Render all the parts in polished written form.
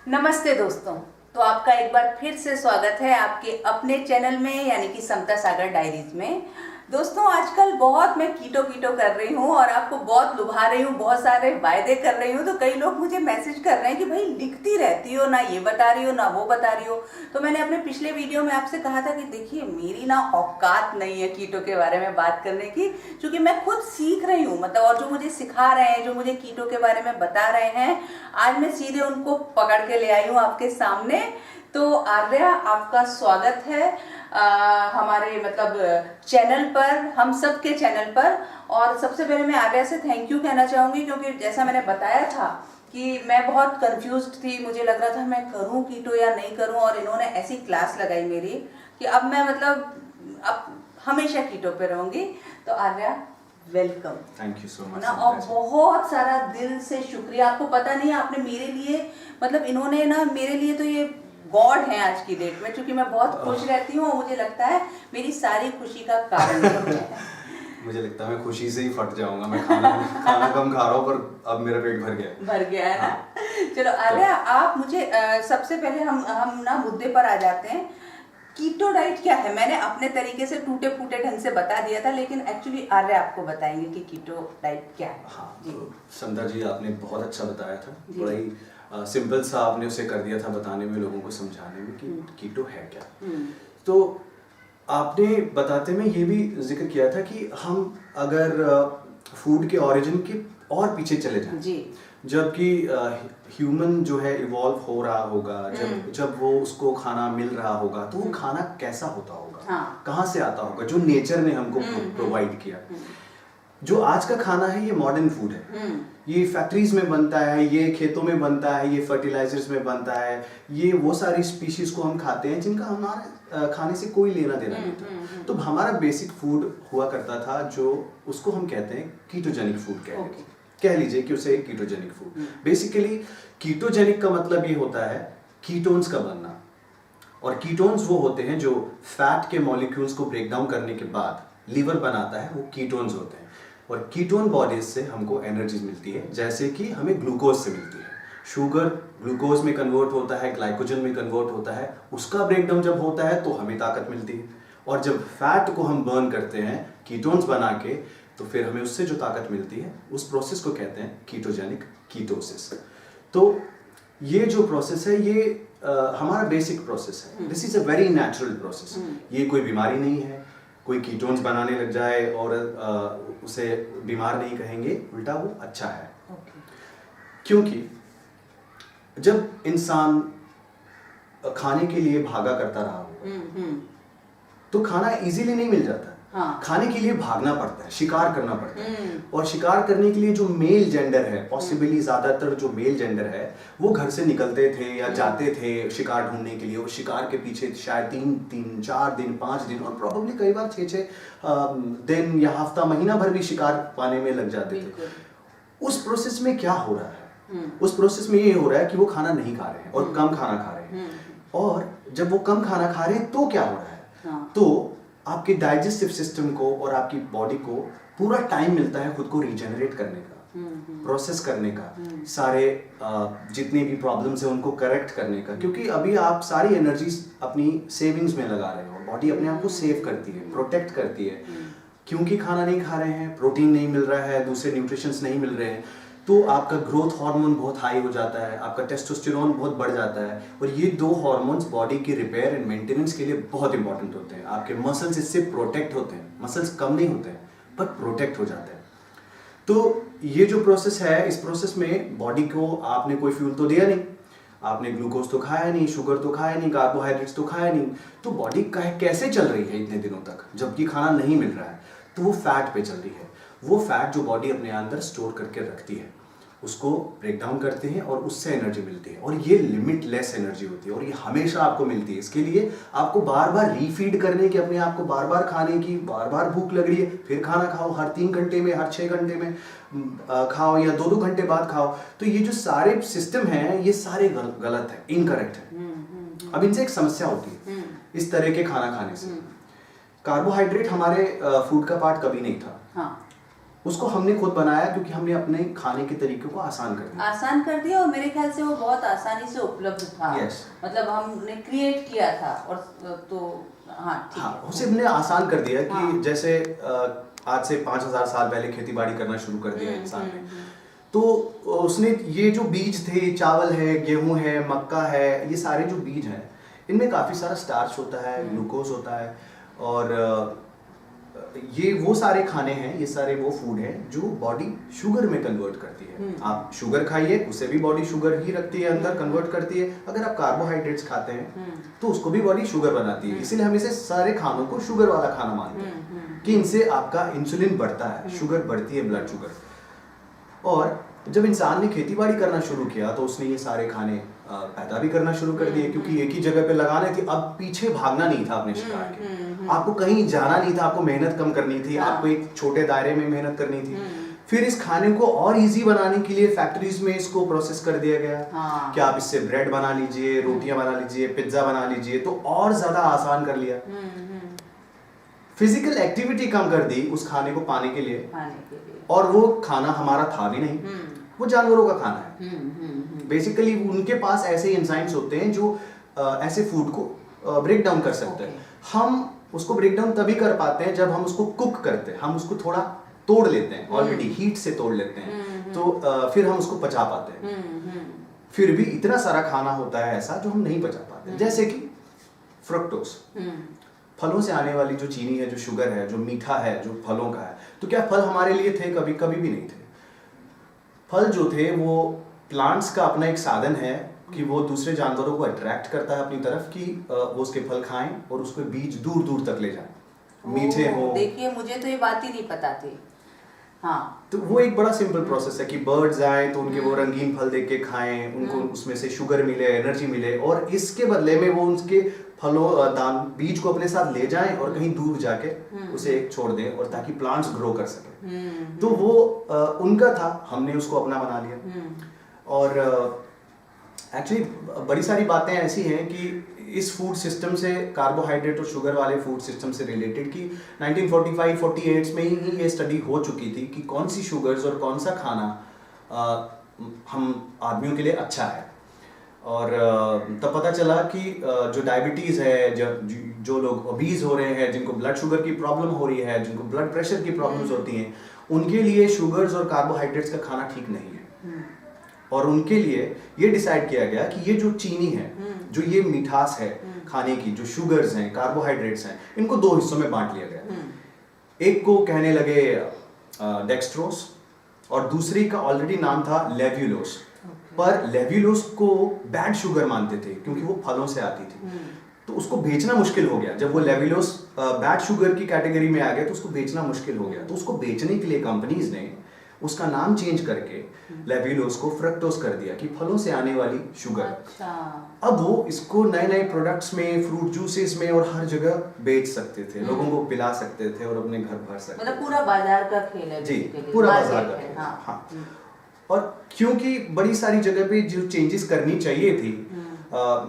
नमस्ते दोस्तों। तो आपका एक बार फिर से स्वागत है आपके अपने चैनल में यानी कि समता सागर डायरीज में। दोस्तों आजकल बहुत मैं कीटो कर रही हूँ और आपको बहुत लुभा रही हूँ, बहुत सारे वायदे कर रही हूँ। तो कई लोग मुझे मैसेज कर रहे हैं कि भाई लिखती रहती हो ना, ये बता रही हो ना वो बता रही हो। तो मैंने अपने पिछले वीडियो में आपसे कहा था कि देखिए मेरी ना औकात नहीं है कीटो के बारे में बात करने की, क्योंकि मैं खुद सीख रही हूँ मतलब, और जो मुझे सिखा रहे हैं, जो मुझे कीटो के बारे में बता रहे हैं, आज मैं सीधे उनको पकड़ के ले आई हूँ आपके सामने। तो आर्या, आपका स्वागत है हमारे मतलब चैनल पर, हम सब के चैनल पर। और सबसे पहले मैं आर्या से थैंक यू कहना चाहूँगी, क्योंकि जैसा मैंने बताया था कि मैं बहुत कंफ्यूज्ड थी, मुझे लग रहा था मैं करूँ कीटो या नहीं करूँ, और इन्होंने ऐसी क्लास लगाई मेरी कि अब मैं मतलब अब हमेशा कीटो पे रहूँगी। तो Arya welcome. Thank you so much ना, और बहुत सारा दिल से शुक्रिया। आपको पता नहीं है आपने मेरे लिए मतलब, इन्होंने ना मेरे लिए तो ये गॉड है आज की डेट में, क्योंकि मैं बहुत खुश रहती हूँ और मुझे लगता है मेरी सारी खुशी का कारण है। मुझे लगता है मैं खुशी से ही फट जाऊंगा। मैं खाना कम खा रहा हूँ पर अब मेरा पेट भर गया है ना। चलो आर्या, आप मुझे सबसे पहले हम ना मुद्दे पर आ जाते हैं। कीटो डाइट क्या है? मैंने अपने तरीके से टूटे फूटे ढंग से बता दिया था, लेकिन एक्चुअली आर्या आपको बताएंगे कि कीटो डाइट क्या है। हाँ तो समता जी आपने बहुत अच्छा बताया था, बड़ा ही सिंपल सा आपने उसे कर दिया था बताने में, लोगों को समझाने में कि कीटो है क्या। तो आपने बताते में ये भी जिक्र किया था कि हम अगर फूड के ओरिजिन के और पीछे चले जाएं जी, जबकि ह्यूमन जो है इवॉल्व हो रहा होगा, जब वो उसको खाना मिल रहा होगा तो वो खाना कैसा होता होगा, हाँ, कहाँ से आता होगा, जो नेचर ने हमको प्रोवाइड किया। जो आज का खाना है ये मॉडर्न फूड है, ये फैक्ट्रीज में बनता है, ये खेतों में बनता है, ये फर्टिलाइजर्स में बनता है, ये वो सारी स्पीशीज को हम खाते हैं जिनका हमारे खाने से कोई लेना देना नहीं था। तो हमारा बेसिक फूड हुआ करता था जो उसको हम कहते हैं कीटोजेनिक फूड कह लीजिए कि उसे कीटोजेनिक फूड। बेसिकली कीटोजेनिक का मतलब ये होता है कीटोन्स का बनना, और कीटोन्स वो होते हैं जो फैट के मॉलिक्यूल्स को ब्रेक डाउन करने के बाद लीवर बनाता है, वो कीटोन्स होते हैं। और कीटोन बॉडीज से हमको एनर्जी मिलती है, जैसे कि हमें ग्लूकोज से मिलती है। शुगर ग्लूकोज में कन्वर्ट होता है, ग्लाइकोजन में कन्वर्ट होता है, उसका ब्रेकडाउन जब होता है तो हमें ताकत मिलती है। और जब फैट को हम बर्न करते हैं कीटोन्स बना के, तो फिर हमें उससे जो ताकत मिलती है उस प्रोसेस को कहते हैं कीटोजेनिक कीटोसिस। तो ये जो प्रोसेस है ये हमारा बेसिक प्रोसेस है। This is a very natural process. ये कोई बीमारी नहीं है, कोई कीटोन्स बनाने लग जाए और उसे बीमार नहीं कहेंगे, उल्टा वो अच्छा है। क्योंकि जब इंसान खाने के लिए भागा करता रहा होगा तो खाना इजीली नहीं मिल जाता। हाँ। खाने के लिए भागना पड़ता है, शिकार करना पड़ता है। और शिकार करने के लिए जो मेल जेंडर है, पॉसिबली ज्यादातर जो मेल जेंडर है, वो घर से निकलते थे या जाते थे शिकार ढूंढने के लिए। वो शिकार के पीछे शायद 3-4 दिन 5 दिन और प्रोबेबली कई बार 6 दिन या हफ्ता महीना भर भी शिकार पाने में लग जाते थे। उस प्रोसेस में क्या हो रहा है? उस प्रोसेस में ये हो रहा है कि वो खाना नहीं खा रहे हैं और कम खाना खा रहे हैं। और जब वो कम खाना खा रहे हैं तो क्या हो रहा है? तो आपके डाइजेस्टिव सिस्टम को और आपकी बॉडी को पूरा टाइम मिलता है खुद को रीजेनरेट करने का, प्रोसेस करने का, सारे जितने भी प्रॉब्लम्स हैं उनको करेक्ट करने का। क्योंकि अभी आप सारी एनर्जी अपनी सेविंग्स में लगा रहे हो, बॉडी अपने आप को सेव करती है, प्रोटेक्ट करती है। क्योंकि खाना नहीं खा रहे हैं, प्रोटीन नहीं मिल रहा है, दूसरे न्यूट्रिशंस नहीं मिल रहे हैं, तो आपका ग्रोथ हार्मोन बहुत हाई हो जाता है, आपका टेस्टोस्टेरोन बहुत बढ़ जाता है। और ये 2 हार्मोन्स बॉडी की रिपेयर एंड मेंटेनेंस के लिए बहुत इंपॉर्टेंट होते हैं। आपके मसल्स इससे प्रोटेक्ट होते हैं, मसल्स कम नहीं होते हैं पर प्रोटेक्ट हो जाते हैं। तो ये जो प्रोसेस है, इस प्रोसेस में बॉडी को आपने कोई फ्यूल तो दिया नहीं, आपने ग्लूकोज तो खाया नहीं, शुगर तो खाया नहीं, कार्बोहाइड्रेट्स तो खाया नहीं, तो बॉडी कैसे चल रही है इतने दिनों तक जबकि खाना नहीं मिल रहा है? तो वो फैट पे चल रही है। वो फैट जो बॉडी अपने अंदर स्टोर करके रखती है, उसको ब्रेक डाउन करते हैं और उससे एनर्जी मिलती है। और ये लिमिटलेस एनर्जी होती है और ये हमेशा आपको मिलती है। इसके लिए आपको बार बार रीफीड करने की, अपने आप को बार बार खाने की, बार बार भूख लग रही है फिर खाना खाओ, हर 3 घंटे में, हर 6 घंटे में खाओ या 2-2 घंटे बाद खाओ। तो ये जो सारे सिस्टम हैं ये सारे गलत है, इनकरेक्ट है। अब इनसे एक समस्या होती है इस तरह के खाना खाने से। कार्बोहाइड्रेट हमारे फूड का पार्ट कभी नहीं था। उसको हमने खुद बनाया क्योंकि हमने अपने खाने के तरीके को आसान कर दिया और मेरे ख्याल से वो बहुत आसानी से उपलब्ध था। Yes. मतलब हमने क्रिएट किया था और तो ठीक है। उसे हमने आसान कर दिया कि हाँ। जैसे आज से 5000 साल पहले खेती बाड़ी करना शुरू कर दिया इंसान ने, तो उसने ये जो बीज थे, चावल है, गेहूं है, मक्का है, ये सारे जो बीज हैं इनमें काफ़ी सारा स्टार्च होता है, ग्लूकोज होता है, और ये वो सारे खाने हैं, ये सारे वो फूड हैं जो बॉडी शुगर में कन्वर्ट करती है। आप शुगर खाइए, उसे भी बॉडी शुगर ही रखती है अंदर, कन्वर्ट करती है। अगर आप कार्बोहाइड्रेट्स खाते हैं तो उसको भी बॉडी शुगर बनाती है। इसीलिए हम इसे सारे खानों को शुगर वाला खाना मानते हैं कि इनसे आपका इंसुलिन बढ़ता है, शुगर बढ़ती है, ब्लड शुगर। और जब इंसान ने खेती बाड़ी करना शुरू किया तो उसने ये सारे खाने पैदा भी करना शुरू कर दिए, क्योंकि एक ही जगह पे लगाने थे। अब पीछे भागना नहीं था अपने शिकार के, आपको कहीं जाना नहीं था, आपको मेहनत कम करनी थी, आपको एक छोटे दायरे में मेहनत करनी थी। फिर इस खाने को और इजी बनाने के लिए फैक्ट्रीज में इसको प्रोसेस कर दिया गया कि आप इससे ब्रेड बना लीजिए, रोटियां बना लीजिए, पिज्जा बना लीजिए, तो और ज्यादा आसान कर लिया। फिजिकल एक्टिविटी कम कर दी उस खाने को पाने के लिए, और वो खाना हमारा था भी नहीं, वो जानवरों का खाना है। बेसिकली उनके पास ऐसे एंजाइम्स होते हैं जो ऐसे फूड को ब्रेक डाउन कर सकते हैं। हम उसको ब्रेक डाउन तभी कर पाते हैं जब हम उसको कुक करते हैं, हम उसको थोड़ा तोड़ लेते हैं, ऑलरेडी हीट से तोड़ लेते हैं, तो फिर हम उसको पचा पाते हैं। फिर भी इतना सारा खाना होता है ऐसा जो हम नहीं पचा पाते, जैसे कि फ्रक्टोज, फलों से आने वाली जो चीनी है, जो शुगर है, जो मीठा है, जो फलों का है। तो क्या फल हमारे लिए थे? कभी कभी भी नहीं थे। फल जो थे वो प्लांट्स का अपना एक साधन है कि वो दूसरे जानवरों को अट्रैक्ट करता है अपनी तरफ, कि वो उसके फल खाएं और उसके बीज दूर दूर तक ले जाएं, मीठे हो। देखिए, मुझे तो ये बात ही नहीं पता थी। हाँ, तो वो एक बड़ा सिंपल प्रोसेस है कि बर्ड्स आए तो उनके वो रंगीन फल देख के खाएं, उनको उसमें से शुगर मिले, एनर्जी मिले, और इसके बदले में वो उनके फलों दान बीज को अपने साथ ले जाएं और कहीं दूर जाके उसे एक छोड़ दें, और ताकि प्लांट्स ग्रो कर सके। तो वो उनका था, हमने उसको अपना बना लिया। और एक्चुअली बड़ी सारी बातें ऐसी हैं कि इस फूड सिस्टम से, कार्बोहाइड्रेट और शुगर वाले फूड सिस्टम से रिलेटेड, कि 1945-48 में ही ये स्टडी हो चुकी थी कि कौन सी शुगर्स और कौन सा खाना हम आदमियों के लिए अच्छा है। और तब पता चला कि जो डायबिटीज़ है, जो लोग ओबीज हो रहे हैं, जिनको ब्लड शुगर की प्रॉब्लम हो रही है, जिनको ब्लड प्रेशर की प्रॉब्लम्स होती हैं, उनके लिए शुगर्स और कार्बोहाइड्रेट्स का खाना ठीक नहीं है। और उनके लिए ये डिसाइड किया गया कि ये जो चीनी है, जो ये मिठास है खाने की, जो शुगर्स हैं, कार्बोहाइड्रेट्स हैं, इनको दो हिस्सों में बांट लिया गया। एक को कहने लगे डेक्सट्रोस, और दूसरी का ऑलरेडी नाम था लेव्युलोस। पर लेव्युलोस को बैड शुगर मानते थे क्योंकि वो फलों से आती थी, तो उसको बेचना मुश्किल हो गया। जब वो लेव्युलोस बैड शुगर की कैटेगरी में आ गया तो उसको बेचना मुश्किल हो गया। तो उसको बेचने के लिए कंपनीज ने उसका नाम चेंज करके लेव्युलोस को फ्रक्टोस कर दिया, कि फलों से आने वाली शुगर। अच्छा। अब वो इसको नए नए प्रोडक्ट्स में, फ्रूट जूसेस में और हर जगह बेच सकते थे, लोगों को पिला सकते थे और अपने घर भर सकते थे। मतलब पूरा बाजार का खेल है। जी, पूरा बाजार का खेल। हाँ। और क्योंकि बड़ी सारी जगह पे जो चेंजेस करनी चाहिए थी,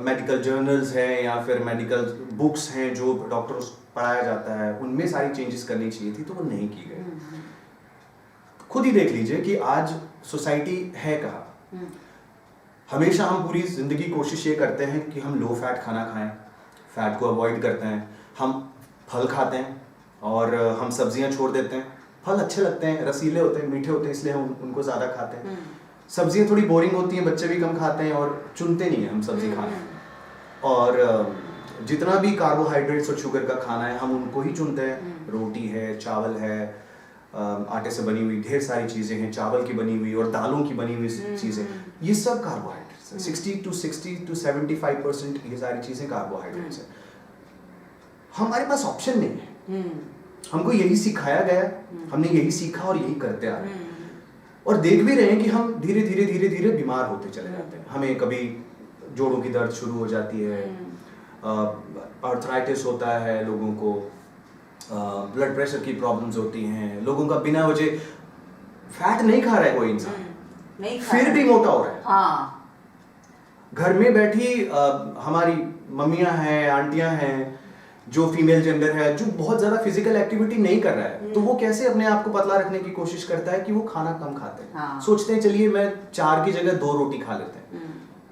मेडिकल जर्नल्स हैं या फिर मेडिकल बुक्स हैं जो डॉक्टर्स पढ़ाया जाता है, उनमें सारी चेंजेस करनी चाहिए थी, तो वो नहीं की गई। खुद ही देख लीजिए कि आज सोसाइटी है कहाँ। हमेशा हम पूरी जिंदगी कोशिश ये करते हैं कि हम लो फैट खाना खाएं, फैट को अवॉइड करते हैं, हम फल खाते हैं और हम सब्जियां छोड़ देते हैं। फल अच्छे लगते हैं, रसीले होते हैं, मीठे होते हैं, इसलिए हम उनको ज़्यादा खाते हैं। सब्जियां थोड़ी बोरिंग होती हैं, बच्चे भी कम खाते हैं और चुनते नहीं हैं हम सब्जी खाना। और जितना भी कार्बोहाइड्रेट्स और शुगर का खाना है हम उनको ही चुनते हैं। रोटी है, चावल है, आटे से बनी हुई ढेर सारी चीज़ें हैं, चावल की बनी हुई और दालों की बनी हुई चीज़ें, ये सब कार्बोहाइड्रेट्स हैं। 60 to 75% ये सारी चीज़ें कार्बोहाइड्रेट्स हैं। हमारे पास ऑप्शन नहीं है, हमको यही सिखाया गया, हमने यही सीखा और यही करते आ रहे हैं। और देख भी रहे हैं कि हम धीरे धीरे धीरे धीरे बीमार होते चले जाते हैं। हमें कभी जोड़ों की दर्द शुरू हो जाती है, आर्थराइटिस होता है लोगों को, ब्लड प्रेशर की प्रॉब्लम्स होती हैं, लोगों का बिना वजह फैट नहीं खा रहा है कोई इंसान, फिर भी मोटा हो रहा है। हाँ। घर में बैठी हमारी मम्मियां हैं, आंटियां हैं, जो फीमेल जेंडर है, जो बहुत ज्यादा फिजिकल एक्टिविटी नहीं कर रहा है, तो वो कैसे अपने आप को पतला रखने की कोशिश करता है कि वो खाना कम खाते हैं। हाँ। सोचते हैं चलिए मैं 4 की जगह 2 रोटी खा लेते हैं,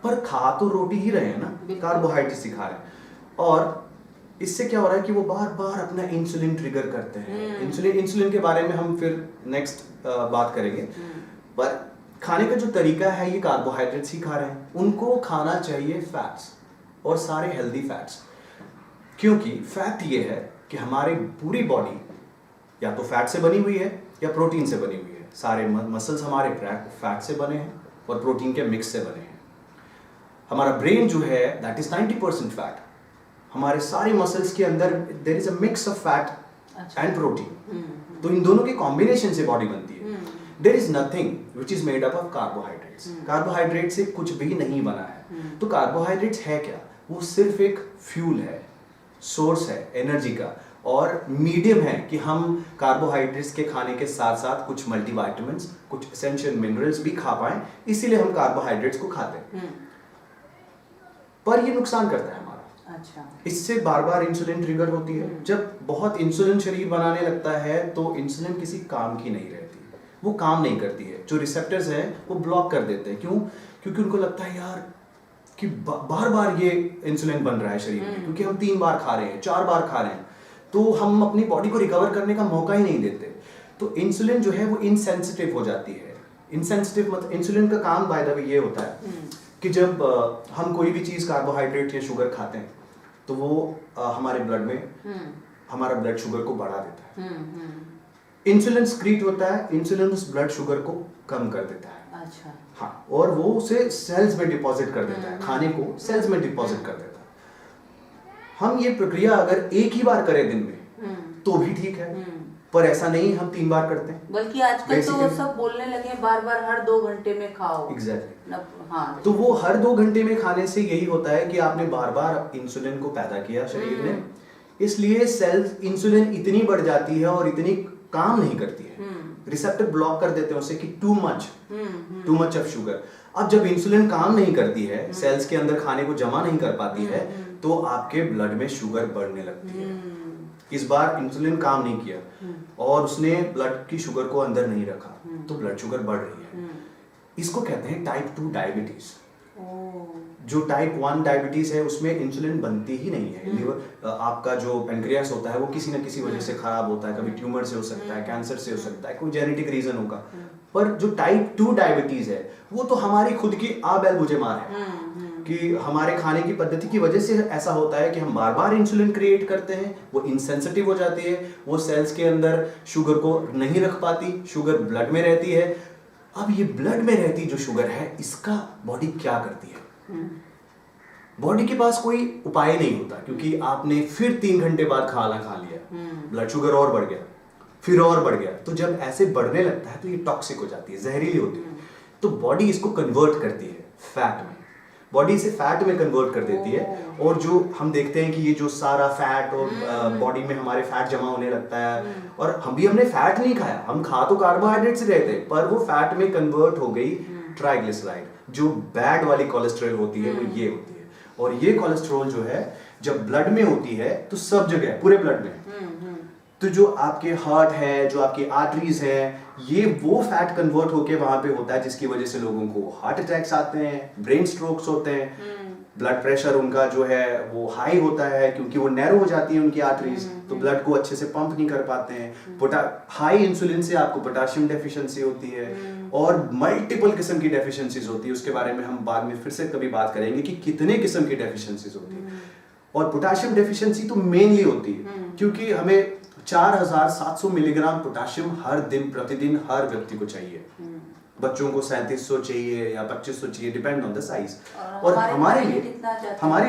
पर खा तो रोटी ही रहे हैं ना, कार्बोहाइड्रेट्स ही खा रहे हैं। और इससे क्या हो रहा है कि वो बार बार अपना इंसुलिन ट्रिगर करते हैं। इंसुलिन के बारे में हम फिर नेक्स्ट बात करेंगे। पर खाने का जो तरीका है, ये कार्बोहाइड्रेट्स ही खा रहे हैं। उनको खाना चाहिए फैट्स, और सारे हेल्दी फैट्स, क्योंकि फैट ये है कि हमारी पूरी बॉडी या तो फैट से बनी हुई है या प्रोटीन से बनी हुई है। सारे मसल्स हमारे फैट से बने हैं और प्रोटीन के मिक्स से बने हैं। हमारा ब्रेन जो है दैट इज 90% फैट। हमारे सारे मसल्स के अंदर there is a mix of fat and protein. तो इन दोनों के कॉम्बिनेशन से बॉडी बनती है। There is nothing which is made up of carbohydrates. Carbohydrate से कुछ भी नहीं बना है। तो कार्बोहाइड्रेट्स है क्या? वो सिर्फ एक फ्यूल है, सोर्स है एनर्जी का, और मीडियम है कि हम कार्बोहाइड्रेट्स के खाने के साथ साथ कुछ मल्टीविटामिन्स, कुछ एसेंशियल मिनरल्स भी खा पाएं, इसीलिए हम कार्बोहाइड्रेट्स को खाते हैं। पर ये नुकसान करता है हमारा। अच्छा। इससे बार बार इंसुलिन ट्रिगर होती है। जब बहुत इंसुलिन शरीर बनाने लगता है तो इंसुलिन किसी काम की नहीं रहती, वो काम नहीं करती है। जो रिसेप्टर्स हैं वो ब्लॉक कर देते हैं। क्यों? क्योंकि उनको लगता है यार कि बार बार ये इंसुलिन बन रहा है शरीर में, क्योंकि हम 3 बार खा रहे हैं, 4 बार खा रहे हैं, तो हम अपनी बॉडी को रिकवर करने का मौका ही नहीं देते। तो इंसुलिन जो है वो इनसेंसिटिव हो जाती है। इनसेंसिटिव मतलब इंसुलिन का काम बाय द वे ये होता है कि जब हम कोई भी चीज़ कार्बोहाइड्रेट या शुगर खाते हैं तो वो हमारे ब्लड में हमारा ब्लड शुगर को बढ़ा देता है। इंसुलिन स्क्रीट होता है, इंसुलिन उस ब्लड शुगर को कम कर देता है। अच्छा। हाँ, और वो उसे सेल्स में डिपॉजिट कर देता है, खाने को सेल्स में डिपॉजिट कर देता है। हम ये प्रक्रिया अगर एक ही बार करें दिन में तो भी ठीक है, पर ऐसा नहीं हम 3 बार करते हैं। बल्कि आजकल तो सब बोलने लगे बार बार हर 2 घंटे में खाओ। एग्जैक्टली। हाँ। तो वो हर 2 घंटे में खाने से यही होता है कि आपने बार बार इंसुलिन को पैदा किया शरीर में, इसलिए सेल्स इंसुलिन इतनी बढ़ जाती है और इतनी काम नहीं करती है। रिसेप्टर ब्लॉक कर देते हैं उसे कि टू मच ऑफ शुगर। अब जब इंसुलिन काम नहीं करती है, सेल्स के अंदर खाने को जमा नहीं कर पाती है, तो आपके ब्लड में शुगर बढ़ने लगती है। इस बार इंसुलिन काम नहीं किया और उसने ब्लड की शुगर को अंदर नहीं रखा, तो ब्लड शुगर बढ़ रही है। इसको कहते हैं टाइप 2 डायबिटीज। जो टाइप 1 डायबिटीज है उसमें इंसुलिन बनती ही नहीं है। लिवर आपका जो पेनक्रियास होता है वो किसी न किसी वजह से खराब होता है, कभी ट्यूमर से हो सकता है, कैंसर से हो सकता है, कोई जेनेटिक रीजन होगा। पर जो टाइप 2 डायबिटीज है वो तो हमारी खुद की आबेल मार है कि हमारे खाने की पद्धति की वजह से ऐसा होता है कि हम बार बार इंसुलिन क्रिएट करते हैं, वो इनसेंसिटिव हो जाती है, वो सेल्स के अंदर शुगर को नहीं रख पाती, शुगर ब्लड में रहती है। अब ये ब्लड में रहती जो शुगर है, इसका बॉडी क्या करती है? बॉडी के पास कोई उपाय नहीं होता, क्योंकि आपने फिर 3 घंटे बाद खाना खा लिया, ब्लड शुगर और बढ़ गया, फिर और बढ़ गया। तो जब ऐसे बढ़ने लगता है तो ये टॉक्सिक हो जाती है, जहरीली होती है। तो बॉडी इसको कन्वर्ट करती है फैट में, बॉडी इसे फैट में कन्वर्ट कर देती है। और जो हम देखते हैं कि ये जो सारा फैट और बॉडी में हमारे फैट जमा होने लगता है, और हमने फैट नहीं खाया, हम खा तो कार्बोहाइड्रेट से रहे थे, पर वो फैट में कन्वर्ट हो गई ट्राइग्लिसराइड। जो बैड वाली कोलेस्ट्रॉल होती है वो ये होती है। और ये कोलेस्ट्रॉल जो है जब ब्लड में होती है तो सब जगह पूरे ब्लड में, तो जो आपके हार्ट है, जो आपकी आर्टरीज है, ये वो फैट कन्वर्ट होके वहां पे होता है, जिसकी वजह से लोगों को हार्ट अटैक्स आते हैं, ब्रेन स्ट्रोक्स होते हैं, ब्लड प्रेशर उनका जो है वो हाई होता है, क्योंकि वो नैरो हो जाती है उनकी आर्टरीज, तो ब्लड को अच्छे से पंप नहीं कर पाते हैं। हाई इंसुलिन से आपको पोटाशियम डेफिशिएंसी होती है, और मल्टीपल किस्म की डेफिशिएंसीज होती है। उसके बारे में हम बाद में फिर से कभी बात करेंगे कि कितने किस्म की डेफिशिएंसीज होती है। और पोटाशियम डेफिशिएंसी तो मेनली होती है क्योंकि हमें 4700 मिलीग्राम पोटाशियम हर दिन प्रतिदिन हर व्यक्ति को चाहिए। बच्चों को 3700 चाहिए या 2500 चाहिए, डिपेंड ऑन द साइज। और हमारे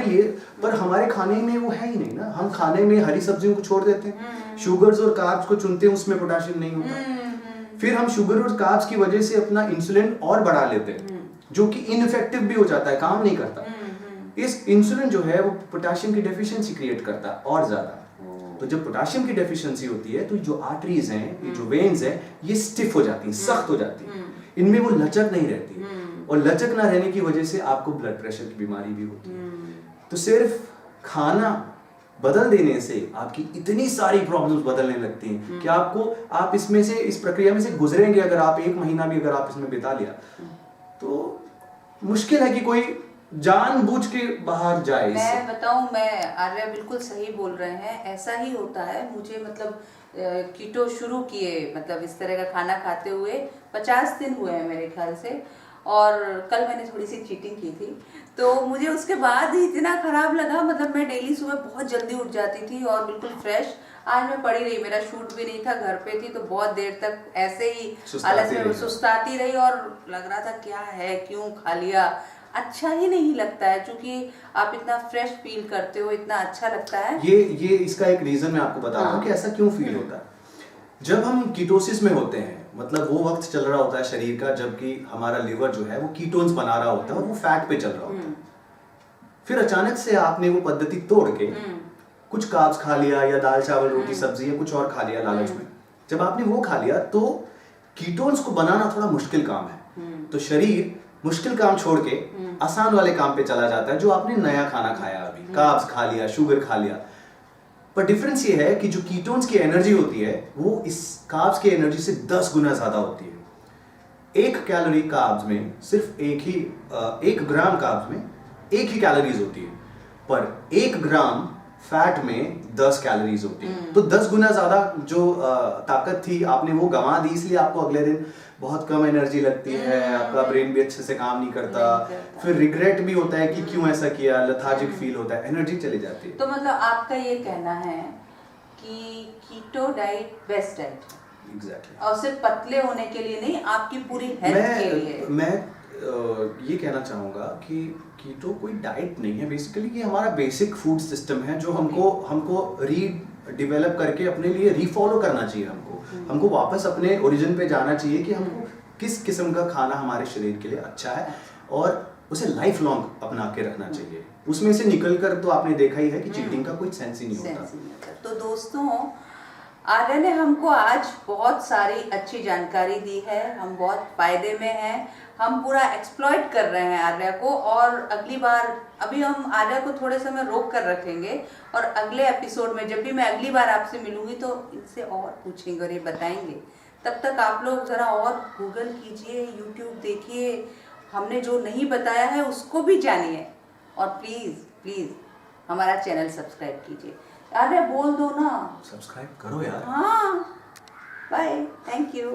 लिए पर हमारे खाने में वो है ही नहीं ना। हम खाने में हरी सब्जियों को छोड़ देते हैं, शुगर्स और कार्ब्स को चुनते हैं, उसमें पोटाशियम नहीं होता। फिर हम शुगर और कार्ब्स की वजह से अपना इंसुलिन और बढ़ा लेते हैं, जो कि इनइफेक्टिव भी हो जाता है, काम नहीं करता। इस इंसुलिन जो है वो पोटाशियम की डेफिशिएंसी क्रिएट करता है और ज्यादा। तो जब पोटाशियम की डेफिशिएंसी होती है तो जो आर्टरीज हैं, ये जो वेन्स हैं, ये स्टिफ हो जाती हैं, सख्त हो जाती हैं, इनमें वो लचक नहीं रहती, और लचक ना रहने की वजह से आपको ब्लड प्रेशर की बीमारी भी होती है। तो सिर्फ खाना बदल देने से आपकी इतनी सारी प्रॉब्लम्स बदलने लगती हैं कि आप इसमें से, इस प्रक्रिया में से गुजरेंगे अगर आप 1 महीना भी अगर आप इसमें बिता लिया तो मुश्किल है कि कोई जानबूझ के बाहर जाए। मैं बताऊं, मैं आर्या बिल्कुल सही बोल रहे हैं, ऐसा ही होता है मुझे। मतलब कीटो शुरू किए, मतलब इस तरह का खाना खाते हुए 50 दिन हुए हैं मेरे ख्याल से, और कल मैंने थोड़ी सी चीटिंग की थी, तो मुझे उसके बाद ही इतना खराब लगा। मतलब मैं डेली सुबह बहुत जल्दी उठ जाती थी और बिल्कुल फ्रेश। आज मैं पड़ी रही, मेरा शूट भी नहीं था, घर पे थी, तो बहुत देर तक ऐसे ही आलस में सुस्ताती रही और लग रहा था क्या है, क्यों खा लिया। अच्छा ही नहीं लगता है, क्योंकि आप इतना फ्रेश फील करते हो, इतना अच्छा लगता है। ये इसका एक रीजन मैं आपको बताता हूँ कि ऐसा क्यों फील होता है। जब हम कीटोसिस में होते हैं, मतलब वो वक्त चल रहा होता है शरीर का जबकि हमारा लिवर जो है वो कीटोन्स बना रहा होता है और वो फैट पे चल रहा होता है। फिर अचानक से आपने वो पद्धति तोड़ के कुछ कार्ब्स खा लिया या दाल चावल रोटी सब्जी या कुछ और खा लिया लालच में। जब आपने वो खा लिया तो कीटोन्स को बनाना थोड़ा मुश्किल काम है, तो शरीर मुश्किल काम छोड़ के आसान वाले काम पे चला जाता है। जो आपने नया खाना खाया, अभी कार्ब्स खा लिया, शुगर खा लिया, पर डिफरेंस ये है कि जो कीटोन्स की एनर्जी होती है वो इस कार्ब्स की एनर्जी से 10 गुना ज्यादा होती है। 1 कैलोरी कार्ब्स में सिर्फ 1 ग्राम कार्ब्स में 1 ही कैलोरीज होती है, पर 1 ग्राम फैट में 10 कैलोरीज होती है। तो 10 गुना ज्यादा जो ताकत थी आपने वो गंवा दी, इसलिए आपको अगले दिन बहुत कम एनर्जी लगती है, आपका ब्रेन भी अच्छे से काम नहीं करता, फिर रिग्रेट भी होता है कि क्यों ऐसा किया, लेथार्जिक फील होता है, एनर्जी चली जाती है। तो मतलब आपका ये कहना है कि कीटो डाइट बेस्ट डाइट है। एग्जैक्टली। और सिर्फ पतले होने के लिए नहीं, आपकी पूरी हेल्थ के लिए। मैं ये कहना चाहूँगा कि कीटो कोई डाइट नहीं है, बेसिकली ये हमारा बेसिक फूड सिस्टम है जो हमको रीडिवेलप करके अपने लिए रीफॉलो करना चाहिए। हमको वापस अपने ओरिजिन पे जाना चाहिए कि हमको किस किस्म का खाना हमारे शरीर के लिए अच्छा है और उसे लाइफ लॉन्ग अपना के रखना चाहिए। उसमें से निकल कर तो आपने देखा ही है कि चीटिंग का कोई सेंस ही नहीं होता। तो दोस्तों, आर्या ने हमको आज बहुत सारी अच्छी जानकारी दी है, हम बहुत फायदे में हैं, हम पूरा एक्सप्लॉइट कर रहे हैं आर्या को। और अगली बार, अभी हम आर्या को थोड़े समय रोक कर रखेंगे और अगले एपिसोड में जब भी मैं अगली बार आपसे मिलूंगी तो इनसे और पूछेंगे और ये बताएंगे। तब तक आप लोग ज़रा और गूगल कीजिए, यूट्यूब देखिए, हमने जो नहीं बताया है उसको भी जानिए, और प्लीज़ हमारा चैनल सब्सक्राइब कीजिए। अरे बोल दो ना, सब्सक्राइब करो यार। हाँ, बाय, थैंक यू।